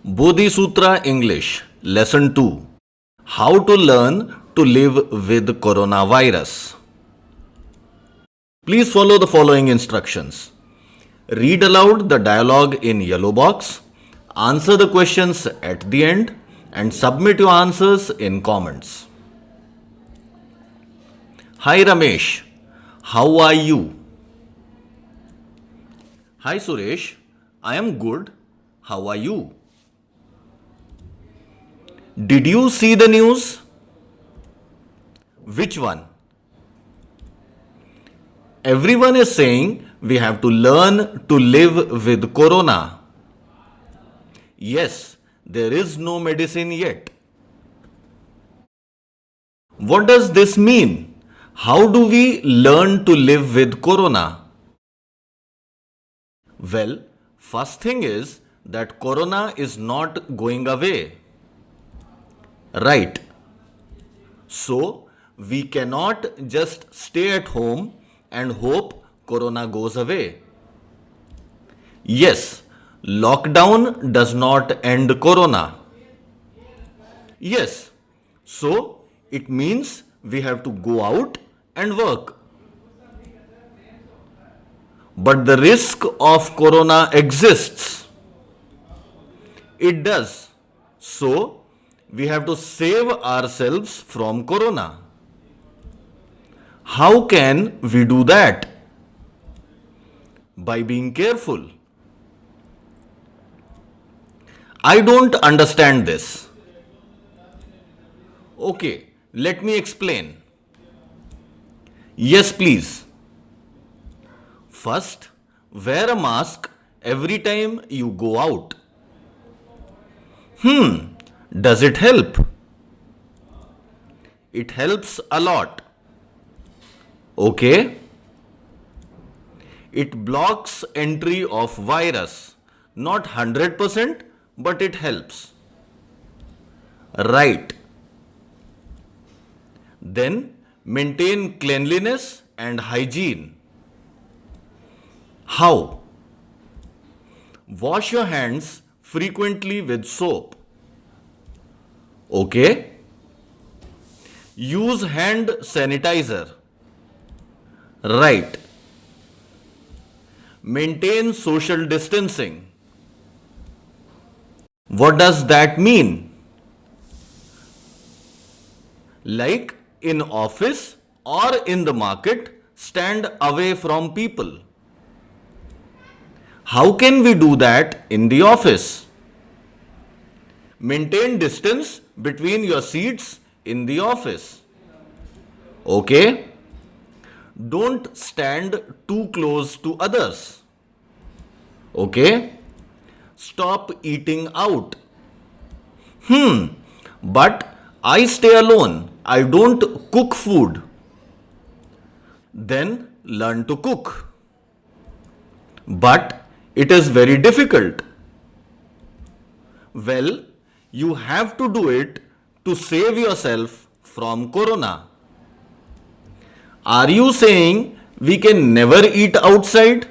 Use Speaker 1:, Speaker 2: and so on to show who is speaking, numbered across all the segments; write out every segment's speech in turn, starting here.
Speaker 1: Bodhisutra English Lesson 2. How to learn to live with coronavirus. Please follow the following instructions. Read aloud the dialogue in yellow box, answer the questions at the end, and submit your answers in comments. Hi Ramesh, how are you? Hi Suresh, I am good. How are you? Did you see the news? Which one? Everyone is saying we have to learn to live with corona. Yes, there is no medicine yet. What does this mean? How do we learn to live with corona? Well, first thing is that corona is not going away. Right. So, we cannot just stay at home and hope corona goes away. Yes, lockdown does not end corona. Yes, so it means we have to go out and work. But the risk of corona exists. It does. So, we have to save ourselves from corona. How can we do that? By being careful. I don't understand this. Okay, let me explain. Yes, please. First, wear a mask every time you go out. Does it help? It helps a lot. Okay. It blocks entry of virus. Not 100%, but it helps. Right. Then maintain cleanliness and hygiene. How? Wash your hands frequently with soap. Okay. Use hand sanitizer. Right. Maintain social distancing. What does that mean? Like in office or in the market, stand away from people. How can we do that in the office? Maintain distance between your seats in the office. Okay? Don't stand too close to others. Okay? Stop eating out. But I stay alone. I don't cook food. Then learn to cook. But it is very difficult. Well, you have to do it to save yourself from corona. Are you saying we can never eat outside?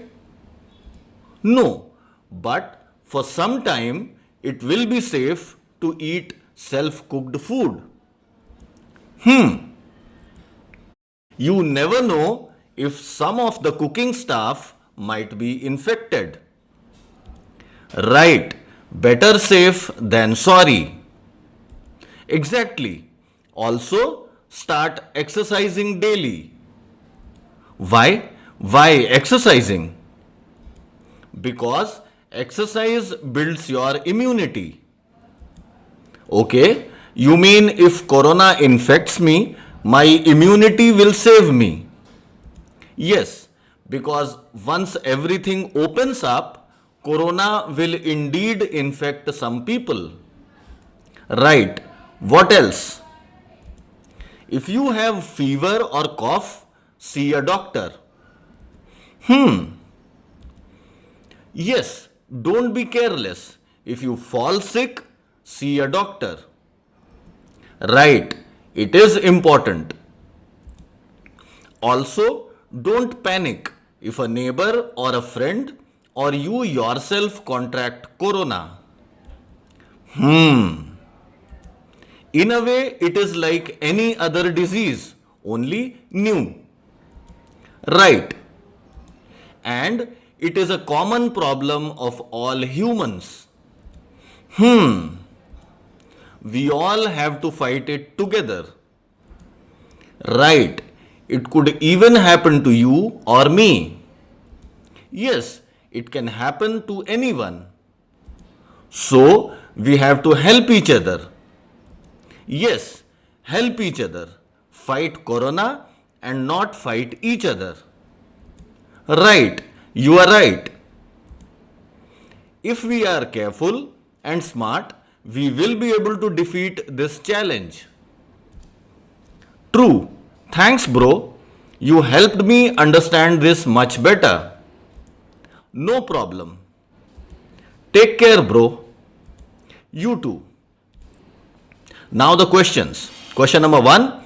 Speaker 1: No, but for some time it will be safe to eat self cooked food. You never know if some of the cooking staff might be infected. Right, better safe than sorry. Exactly. Also, start exercising daily. Why? Why exercising? Because exercise builds your immunity. Okay, you mean if corona infects me, my immunity will save me? Yes, because once everything opens up, corona will indeed infect some people. Right. What else? If you have fever or cough, see a doctor. Yes, don't be careless. If you fall sick, see a doctor. Right, it is important. Also, don't panic if a neighbor or a friend or you yourself contract corona. In a way, it is like any other disease, only new. Right. And it is a common problem of all humans. We all have to fight it together. Right. It could even happen to you or me. Yes, it can happen to anyone. So, we have to help each other. Yes, help each other. Fight corona and not fight each other. Right, you are right. If we are careful and smart, we will be able to defeat this challenge. True. Thanks, bro. You helped me understand this much better. No problem. Take care, bro. You too. Now the questions. Question number 1.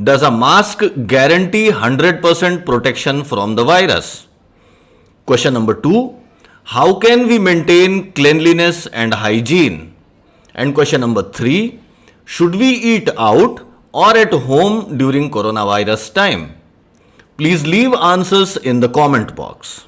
Speaker 1: Does a mask guarantee 100% protection from the virus? Question number 2. How can we maintain cleanliness and hygiene? And question number 3. Should we eat out or at home during coronavirus time? Please leave answers in the comment box.